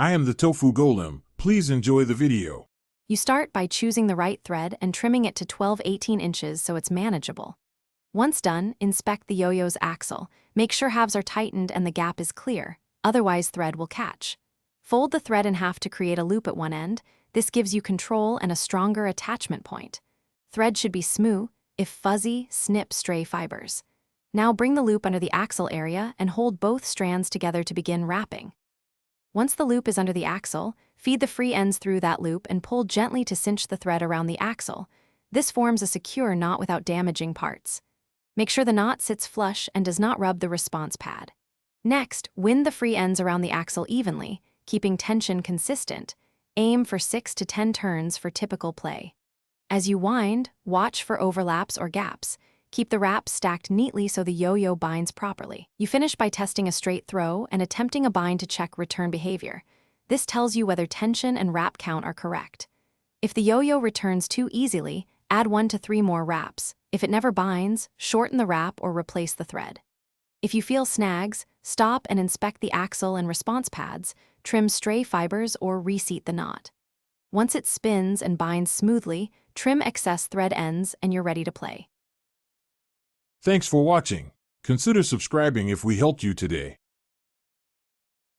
I am the tofu golem. Please enjoy the video. You start by choosing the right thread and trimming it to 12-18 inches so it's manageable. Once done, inspect the yo-yo's axle. Make sure halves are tightened and the gap is clear, otherwise thread will catch. Fold the thread in half to create a loop at one end. This gives you control and a stronger attachment point. Thread should be smooth. If fuzzy, snip stray fibers. Now bring the loop under the axle area and hold both strands together to begin wrapping. Once the loop is under the axle, feed the free ends through that loop and pull gently to cinch the thread around the axle. This forms a secure knot without damaging parts. Make sure the knot sits flush and does not rub the response pad. Next, wind the free ends around the axle evenly, keeping tension consistent. Aim for 6 to 10 turns for typical play. As you wind, watch for overlaps or gaps. Keep the wraps stacked neatly so the yo-yo binds properly. You finish by testing a straight throw and attempting a bind to check return behavior. This tells you whether tension and wrap count are correct. If the yo-yo returns too easily, add 1 to 3 more wraps. If it never binds, shorten the wrap or replace the thread. If you feel snags, stop and inspect the axle and response pads, trim stray fibers or reseat the knot. Once it spins and binds smoothly, trim excess thread ends and you're ready to play. Thanks for watching. Consider subscribing if we helped you today.